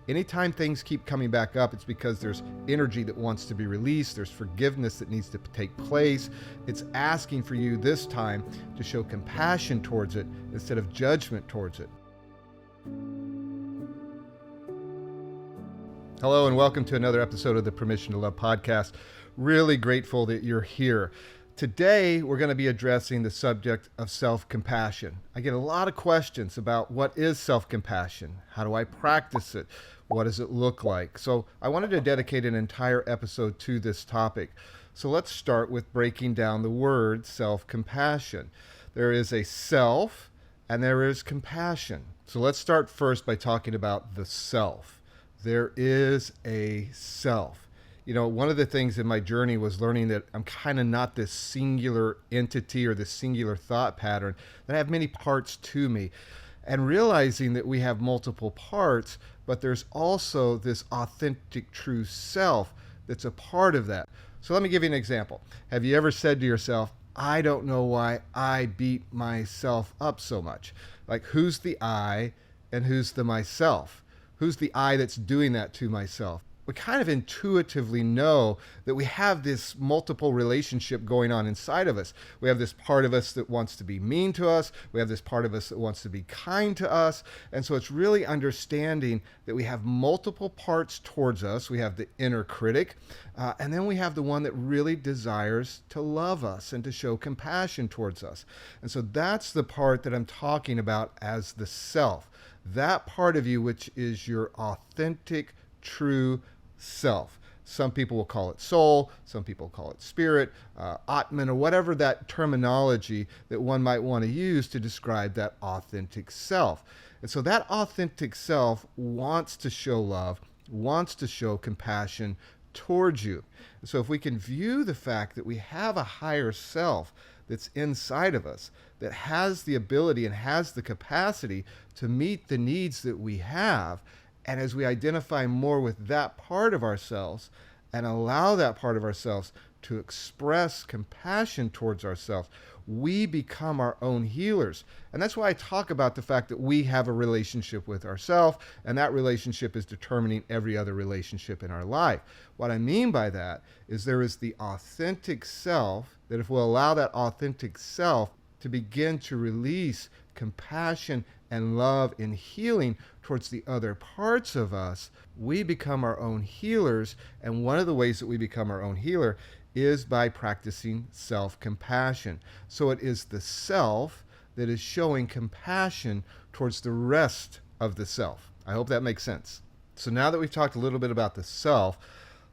Anytime things keep coming back up, it's because there's energy that wants to be released. There's forgiveness that needs to take place. It's asking for you this time to show compassion towards it instead of judgment towards it. Hello and welcome to another episode of the Permission to Love podcast. Really grateful that you're here. Today, we're going to be addressing the subject of self-compassion. I get a lot of questions about what is self-compassion? How do I practice it? What does it look like? So I wanted to dedicate an entire episode to this topic. So let's start with breaking down the word self-compassion. There is a self and there is compassion. So let's start first by talking about the self. There is a self. You know, one of the things in my journey was learning that I'm kind of not this singular entity or this singular thought pattern, that I have many parts to me. And realizing that we have multiple parts, but there's also this authentic, true self that's a part of that. So let me give you an example. Have you ever said to yourself, I don't know why I beat myself up so much? Like, who's the I and who's the myself? Who's the I that's doing that to myself? We kind of intuitively know that we have this multiple relationship going on inside of us. We have this part of us that wants to be mean to us. We have this part of us that wants to be kind to us. And so it's really understanding that we have multiple parts towards us. We have the inner critic, and then we have the one that really desires to love us and to show compassion towards us. And so that's the part that I'm talking about as the self. That part of you which is your authentic, true self. Some people will call it soul, some people call it spirit, Atman, or whatever that terminology that one might want to use to describe that authentic self. And so that authentic self wants to show love, wants to show compassion towards you. And so if we can view the fact that we have a higher self that's inside of us, that has the ability and has the capacity to meet the needs that we have, and as we identify more with that part of ourselves and allow that part of ourselves to express compassion towards ourselves, we become our own healers. And that's why I talk about the fact that we have a relationship with ourselves, and that relationship is determining every other relationship in our life. What I mean by that is there is the authentic self, that if we'll allow that authentic self to begin to release compassion and love and healing towards the other parts of us, we become our own healers. And one of the ways that we become our own healer is by practicing self-compassion. So it is the self that is showing compassion towards the rest of the self. I hope that makes sense. So now that we've talked a little bit about the self,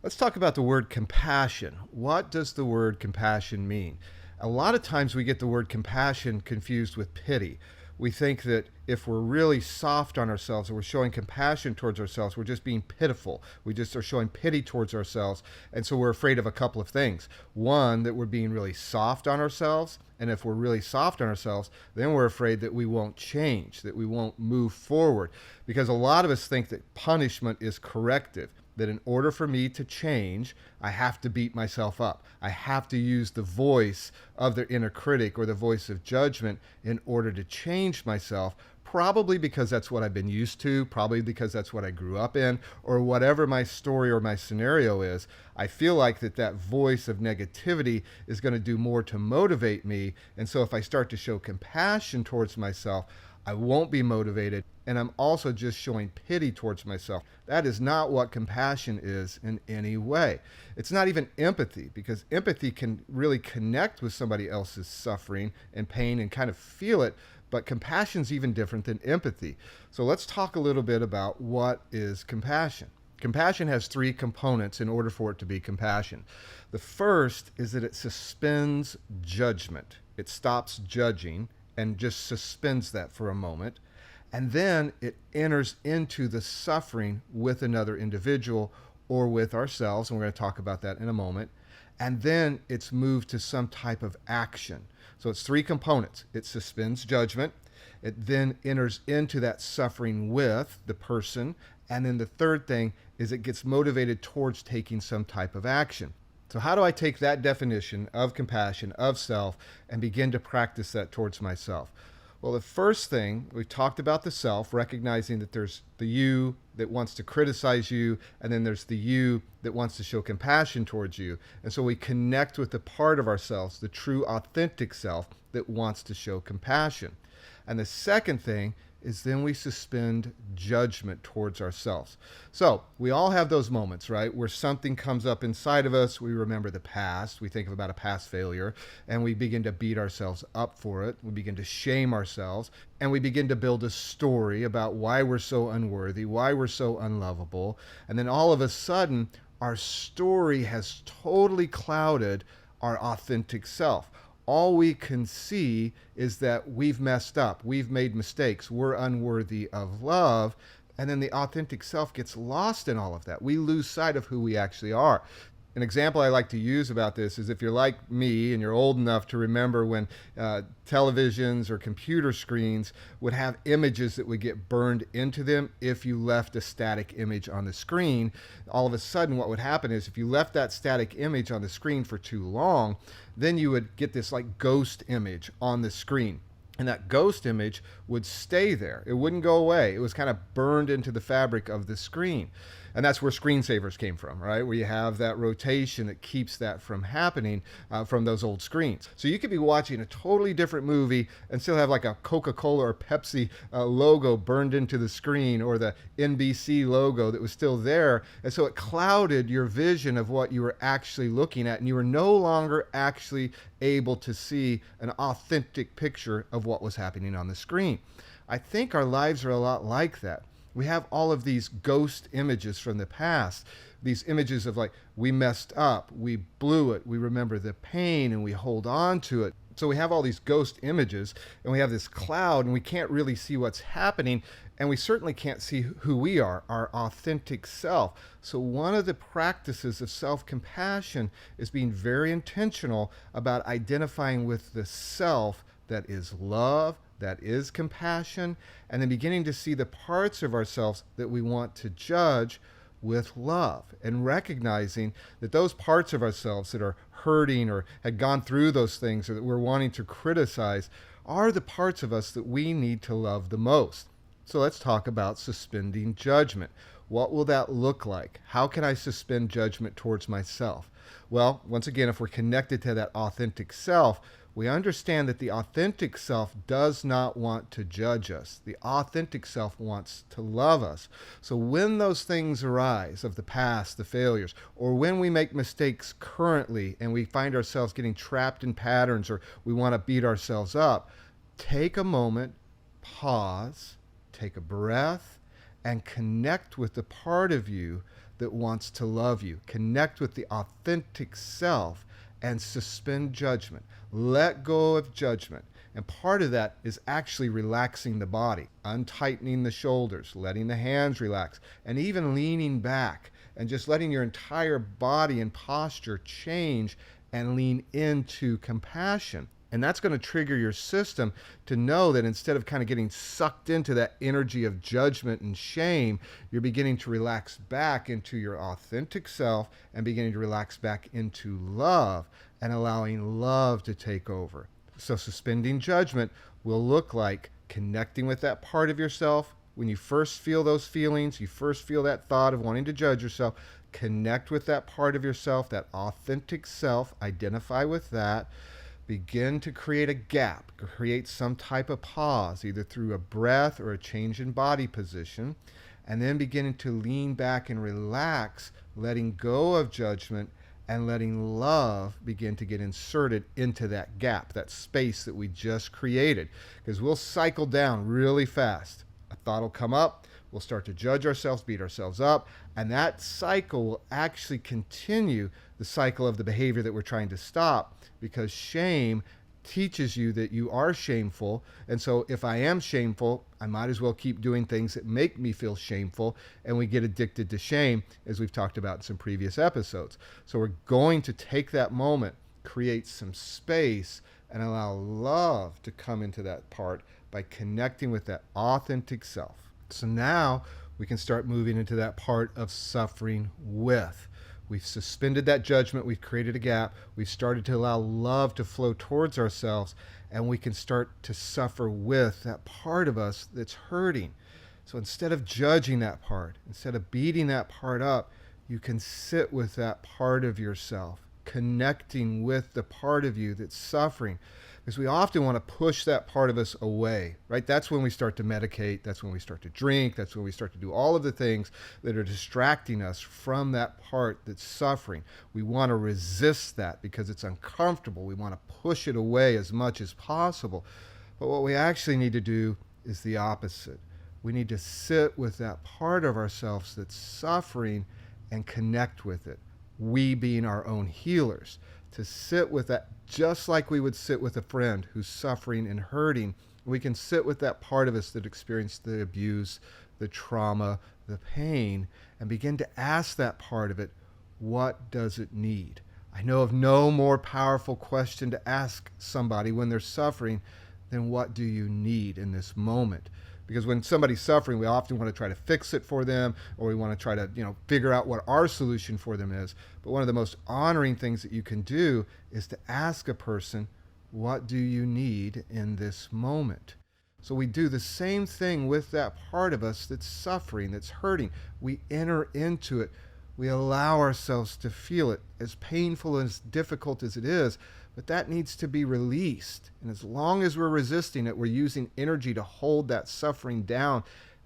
let's talk about the word compassion. What does the word compassion mean? A lot of times we get the word compassion confused with pity. We think that if we're really soft on ourselves or we're showing compassion towards ourselves, we're just being pitiful. We just are showing pity towards ourselves. And so we're afraid of a couple of things. One, that we're being really soft on ourselves. And if we're really soft on ourselves, then we're afraid that we won't change, that we won't move forward. Because a lot of us think that punishment is corrective. That in order for me to change, I have to beat myself up. I have to use the voice of the inner critic or the voice of judgment in order to change myself, probably because that's what I've been used to, probably because that's what I grew up in, or whatever my story or my scenario is. I feel like that voice of negativity is going to do more to motivate me. And so if I start to show compassion towards myself, I won't be motivated, and I'm also just showing pity towards myself. That is not what compassion is in any way. It's not even empathy, because empathy can really connect with somebody else's suffering and pain and kind of feel it, but compassion is even different than empathy. So let's talk a little bit about what is compassion. Compassion has three components in order for it to be compassion. The first is that it suspends judgment. It stops judging and just suspends that for a moment. And then it enters into the suffering with another individual or with ourselves, and we're going to talk about that in a moment. And then it's moved to some type of action. So it's three components. It suspends judgment. It then enters into that suffering with the person. And then the third thing is it gets motivated towards taking some type of action. So how do I take that definition of compassion, of self, and begin to practice that towards myself? Well, the first thing, we talked about the self, recognizing that there's the you that wants to criticize you, and then there's the you that wants to show compassion towards you. And so we connect with the part of ourselves, the true authentic self that wants to show compassion. And the second thing is then we suspend judgment towards ourselves. So we all have those moments, right, where something comes up inside of us. We remember the past. We think about a past failure, and we begin to beat ourselves up for it. We begin to shame ourselves, and we begin to build a story about why we're so unworthy, why we're so unlovable. And then all of a sudden, our story has totally clouded our authentic self. All we can see is that we've messed up, we've made mistakes, we're unworthy of love, and then the authentic self gets lost in all of that. We lose sight of who we actually are. An example I like to use about this is if you're like me and you're old enough to remember when televisions or computer screens would have images that would get burned into them if you left a static image on the screen. All of a sudden what would happen is if you left that static image on the screen for too long, then you would get this like ghost image on the screen. And that ghost image would stay there. It wouldn't go away. It was kind of burned into the fabric of the screen. And that's where screensavers came from, right? Where you have that rotation that keeps that from happening from those old screens. So you could be watching a totally different movie and still have like a Coca-Cola or Pepsi logo burned into the screen, or the NBC logo that was still there. And so it clouded your vision of what you were actually looking at, and you were no longer actually able to see an authentic picture of what was happening on the screen. I think our lives are a lot like that. We have all of these ghost images from the past, these images of like, we messed up, we blew it, we remember the pain, and we hold on to it. So we have all these ghost images, and we have this cloud, and we can't really see what's happening, and we certainly can't see who we are, our authentic self. So one of the practices of self-compassion is being very intentional about identifying with the self that is love, that is compassion, and then beginning to see the parts of ourselves that we want to judge with love, and recognizing that those parts of ourselves that are hurting or had gone through those things, or that we're wanting to criticize, are the parts of us that we need to love the most. So let's talk about suspending judgment. What will that look like? How can I suspend judgment towards myself? Well, once again, if we're connected to that authentic self, we understand that the authentic self does not want to judge us. The authentic self wants to love us. So when those things arise of the past, the failures, or when we make mistakes currently and we find ourselves getting trapped in patterns, or we want to beat ourselves up, take a moment, pause, take a breath, and connect with the part of you that wants to love you. Connect with the authentic self and suspend judgment. Let go of judgment. And part of that is actually relaxing the body, untightening the shoulders, letting the hands relax, and even leaning back and just letting your entire body and posture change and lean into compassion. And that's going to trigger your system to know that instead of kind of getting sucked into that energy of judgment and shame, you're beginning to relax back into your authentic self and beginning to relax back into love and allowing love to take over. So suspending judgment will look like connecting with that part of yourself. When you first feel those feelings, you first feel that thought of wanting to judge yourself, connect with that part of yourself, that authentic self, identify with that. Begin to create a gap, create some type of pause, either through a breath or a change in body position, and then beginning to lean back and relax, letting go of judgment and letting love begin to get inserted into that gap, that space that we just created. Because we'll cycle down really fast. A thought will come up, we'll start to judge ourselves, beat ourselves up, and that cycle will actually continue the cycle of the behavior that we're trying to stop, because shame teaches you that you are shameful. And so if I am shameful, I might as well keep doing things that make me feel shameful, and we get addicted to shame, as we've talked about in some previous episodes. So we're going to take that moment, create some space, and allow love to come into that part by connecting with that authentic self. So now we can start moving into that part of suffering with. We've suspended that judgment. We've created a gap. We've started to allow love to flow towards ourselves, and we can start to suffer with that part of us that's hurting. So instead of judging that part, instead of beating that part up, you can sit with that part of yourself, connecting with the part of you that's suffering. Because we often want to push that part of us away, right? That's when we start to medicate. That's when we start to drink. That's when we start to do all of the things that are distracting us from that part that's suffering. We want to resist that because it's uncomfortable. We want to push it away as much as possible. But what we actually need to do is the opposite. We need to sit with that part of ourselves that's suffering and connect with it. We being our own healers. To sit with that just like we would sit with a friend who's suffering and hurting. We can sit with that part of us that experienced the abuse, the trauma, the pain, and begin to ask that part of it, what does it need? I know of no more powerful question to ask somebody when they're suffering than what do you need in this moment? Because when somebody's suffering, we often want to try to fix it for them, or we want to try to, figure out what our solution for them is. But one of the most honoring things that you can do is to ask a person, what do you need in this moment? So we do the same thing with that part of us that's suffering, that's hurting. We enter into it. We allow ourselves to feel it, as painful and as difficult as it is. But that needs to be released. And as long as we're resisting it, we're using energy to hold that suffering down,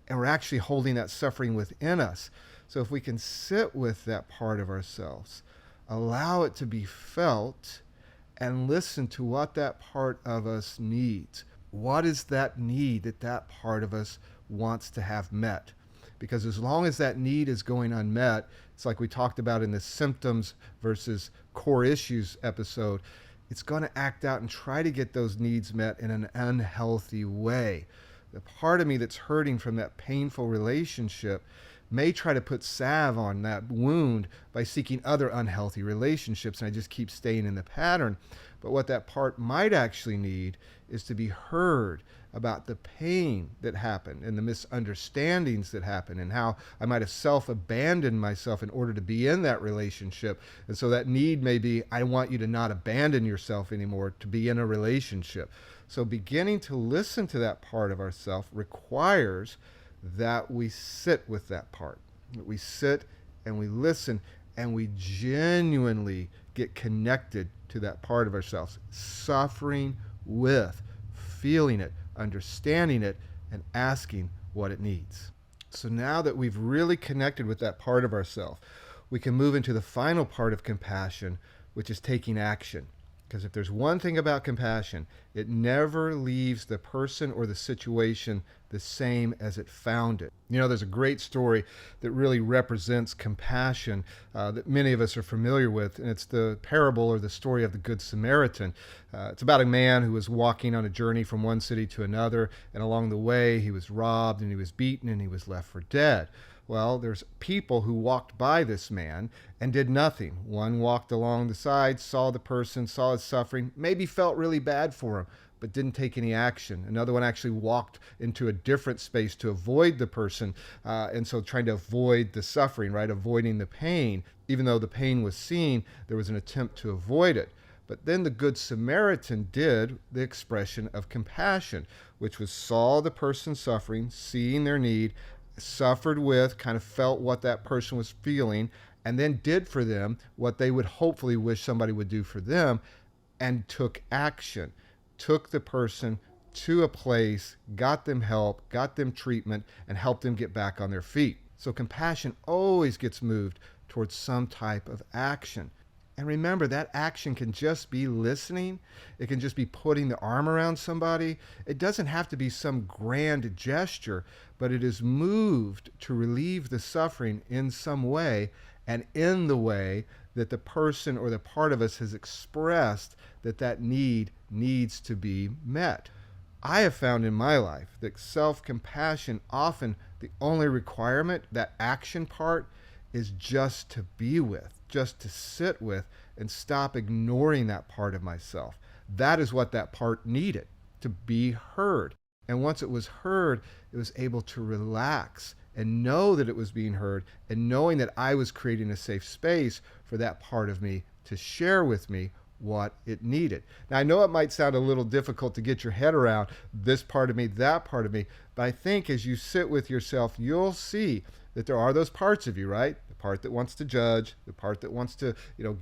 and we're actually holding that suffering within us. So if we can sit with that part of ourselves, allow it to be felt, and listen to what that part of us needs. What is that need that that part of us wants to have met? Because as long as that need is going unmet, it's like we talked about in the symptoms versus core issues episode, it's going to act out and try to get those needs met in an unhealthy way. The part of me that's hurting from that painful relationship may try to put salve on that wound by seeking other unhealthy relationships, and I just keep staying in the pattern. But what that part might actually need is to be heard about the pain that happened and the misunderstandings that happened and how I might have self-abandoned myself in order to be in that relationship. And so that need may be, I want you to not abandon yourself anymore to be in a relationship. So beginning to listen to that part of ourself requires that we sit with that part. That we sit and we listen and we genuinely get connected to that part of ourselves, suffering with, feeling it, understanding it, and asking what it needs. So now that we've really connected with that part of ourselves, we can move into the final part of compassion, which is taking action. Because if there's one thing about compassion, it never leaves the person or the situation the same as it found it. There's a great story that really represents compassion that many of us are familiar with, and it's the parable or the story of the Good Samaritan. It's about a man who was walking on a journey from one city to another, and along the way he was robbed and he was beaten and he was left for dead. Well, there's people who walked by this man and did nothing. One walked along the side, saw the person, saw his suffering, maybe felt really bad for him, but didn't take any action. Another one actually walked into a different space to avoid the person, and so trying to avoid the suffering, right? Avoiding the pain. Even though the pain was seen, there was an attempt to avoid it. But then the Good Samaritan did the expression of compassion, which was saw the person suffering, seeing their need, suffered with, kind of felt what that person was feeling, and then did for them what they would hopefully wish somebody would do for them, and took action, took the person to a place, got them help, got them treatment, and helped them get back on their feet. So compassion always gets moved towards some type of action. And remember, that action can just be listening. It can just be putting the arm around somebody. It doesn't have to be some grand gesture, but it is moved to relieve the suffering in some way, and in the way that the person or the part of us has expressed that that need needs to be met. I have found in my life that self-compassion, often the only requirement, that action part, is just to be with, just to sit with, and stop ignoring that part of myself. That is what that part needed, to be heard. And once it was heard, it was able to relax and know that it was being heard, and knowing that I was creating a safe space for that part of me to share with me what it needed. Now, I know it might sound a little difficult to get your head around this part of me, that part of me, but I think as you sit with yourself, you'll see that there are those parts of you, right? The part that wants to judge, the part that wants to,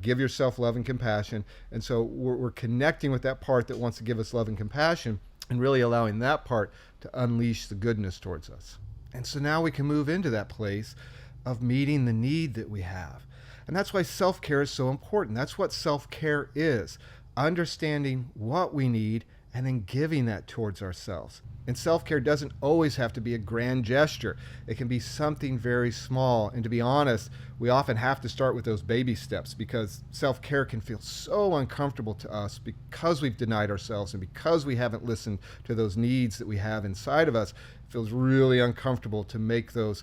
give yourself love and compassion. And so we're connecting with that part that wants to give us love and compassion and really allowing that part to unleash the goodness towards us. And so now we can move into that place of meeting the need that we have. And that's why self-care is so important. That's what self-care is. Understanding what we need and then giving that towards ourselves. And self-care doesn't always have to be a grand gesture. It can be something very small. And to be honest, we often have to start with those baby steps because self-care can feel so uncomfortable to us because we've denied ourselves and because we haven't listened to those needs that we have inside of us. It feels really uncomfortable to make those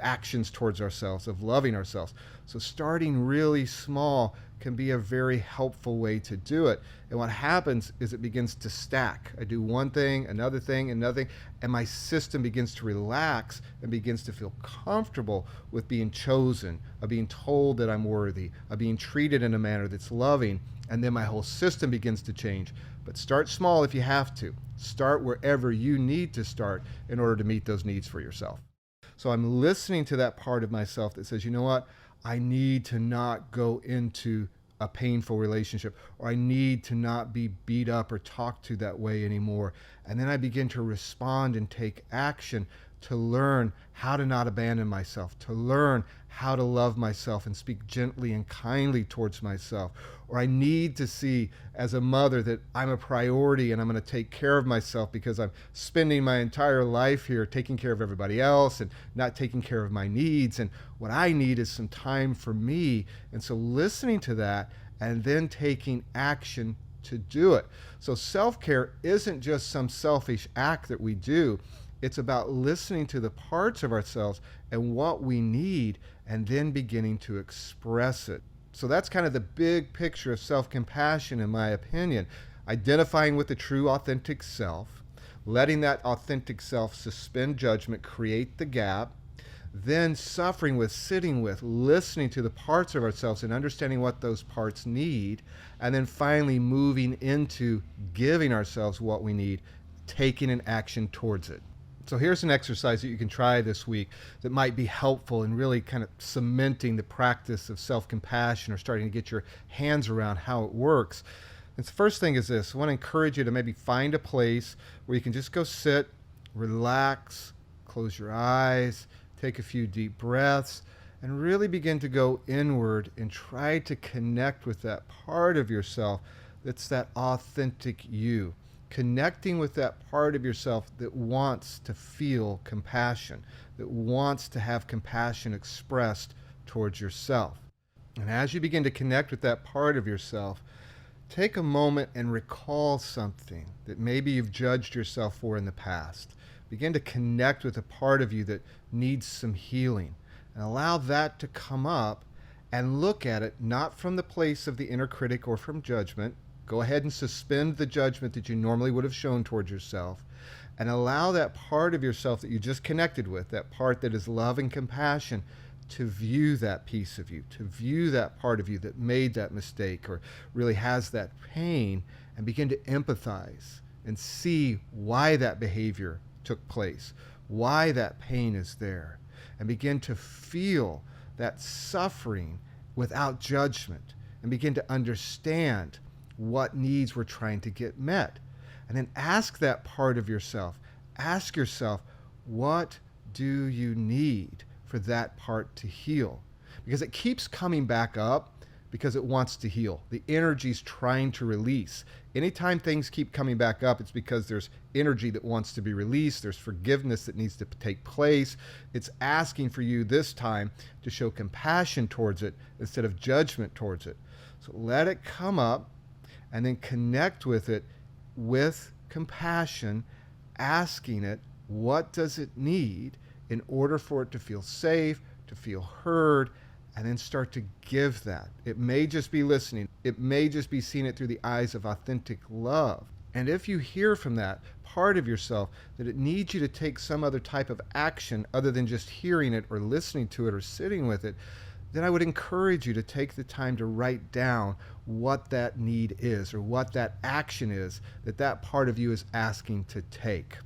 actions towards ourselves of loving ourselves. So starting really small can be a very helpful way to do it. And what happens is it begins to stack. I do one thing, another thing, another thing, and my system begins to relax and begins to feel comfortable with being chosen, of being told that I'm worthy, of being treated in a manner that's loving, and then my whole system begins to change. But start small if you have to. Start wherever you need to start in order to meet those needs for yourself. So I'm listening to that part of myself that says, you know what? I need to not go into a painful relationship, or I need to not be beat up or talked to that way anymore. And then I begin to respond and take action to learn how to not abandon myself, to learn how to love myself and speak gently and kindly towards myself. Or I need to see as a mother that I'm a priority and I'm going to take care of myself because I'm spending my entire life here taking care of everybody else and not taking care of my needs. And what I need is some time for me. And so listening to that and then taking action to do it. So self-care isn't just some selfish act that we do. It's about listening to the parts of ourselves and what we need and then beginning to express it. So that's kind of the big picture of self-compassion, in my opinion. Identifying with the true, authentic self, letting that authentic self suspend judgment, create the gap, then suffering with, sitting with, listening to the parts of ourselves and understanding what those parts need, and then finally moving into giving ourselves what we need, taking an action towards it. So here's an exercise that you can try this week that might be helpful in really kind of cementing the practice of self-compassion or starting to get your hands around how it works. And the first thing is this. I want to encourage you to maybe find a place where you can just go sit, relax, close your eyes, take a few deep breaths, and really begin to go inward and try to connect with that part of yourself that's that authentic you. Connecting with that part of yourself that wants to feel compassion, that wants to have compassion expressed towards yourself. And as you begin to connect with that part of yourself, take a moment and recall something that maybe you've judged yourself for in the past. Begin to connect with a part of you that needs some healing and allow that to come up and look at it not from the place of the inner critic or from judgment. Go ahead and suspend the judgment that you normally would have shown towards yourself and allow that part of yourself that you just connected with, that part that is love and compassion, to view that piece of you, to view that part of you that made that mistake or really has that pain, and begin to empathize and see why that behavior took place, why that pain is there, and begin to feel that suffering without judgment and begin to understand what needs we're trying to get met. And then ask that part of yourself, ask yourself, what do you need for that part to heal? Because it keeps coming back up because it wants to heal. The energy's trying to release. Anytime things keep coming back up, it's because there's energy that wants to be released. There's forgiveness that needs to take place. It's asking for you this time to show compassion towards it instead of judgment towards it. So let it come up, and then connect with it with compassion, asking it, what does it need in order for it to feel safe, to feel heard, and then start to give that. It may just be listening. It may just be seeing it through the eyes of authentic love. And if you hear from that part of yourself that it needs you to take some other type of action other than just hearing it or listening to it or sitting with it, then I would encourage you to take the time to write down what that need is or what that action is that that part of you is asking to take.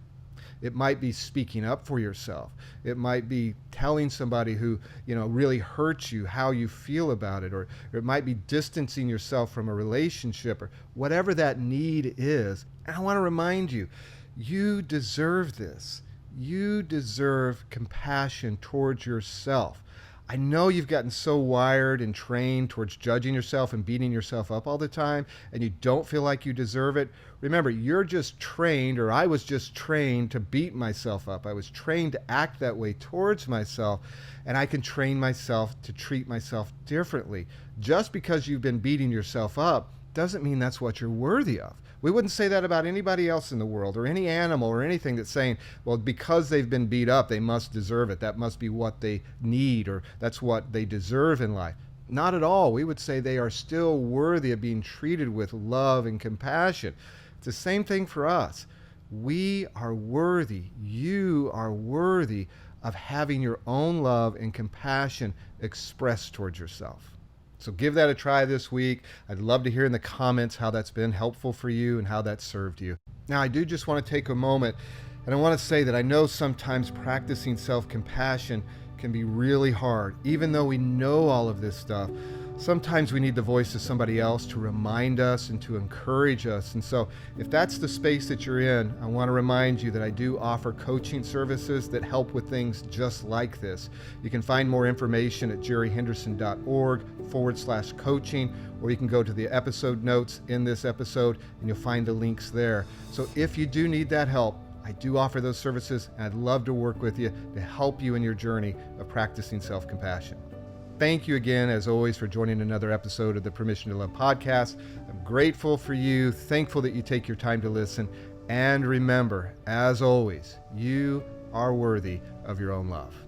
It might be speaking up for yourself. It might be telling somebody who, really hurts you how you feel about it, or it might be distancing yourself from a relationship, or whatever that need is. And I want to remind you, you deserve this. You deserve compassion towards yourself. I know you've gotten so wired and trained towards judging yourself and beating yourself up all the time, and you don't feel like you deserve it. Remember, you're just trained, or I was just trained to beat myself up. I was trained to act that way towards myself, and I can train myself to treat myself differently. Just because you've been beating yourself up doesn't mean that's what you're worthy of. We wouldn't say that about anybody else in the world or any animal or anything that's saying, well, because they've been beat up, they must deserve it. That must be what they need, or that's what they deserve in life. Not at all. We would say they are still worthy of being treated with love and compassion. It's the same thing for us. We are worthy. You are worthy of having your own love and compassion expressed towards yourself. So give that a try this week. I'd love to hear in the comments how that's been helpful for you and how that served you. Now, I do just want to take a moment, and I want to say that I know sometimes practicing self-compassion can be really hard. Even though we know all of this stuff, sometimes we need the voice of somebody else to remind us and to encourage us. And so if that's the space that you're in, I want to remind you that I do offer coaching services that help with things just like this. You can find more information at jerryhenderson.org/coaching, or you can go to the episode notes in this episode and you'll find the links there. So if you do need that help, I do offer those services, and I'd love to work with you to help you in your journey of practicing self-compassion. Thank you again, as always, for joining another episode of the Permission to Love podcast. I'm grateful for you, thankful that you take your time to listen, and remember, as always, you are worthy of your own love.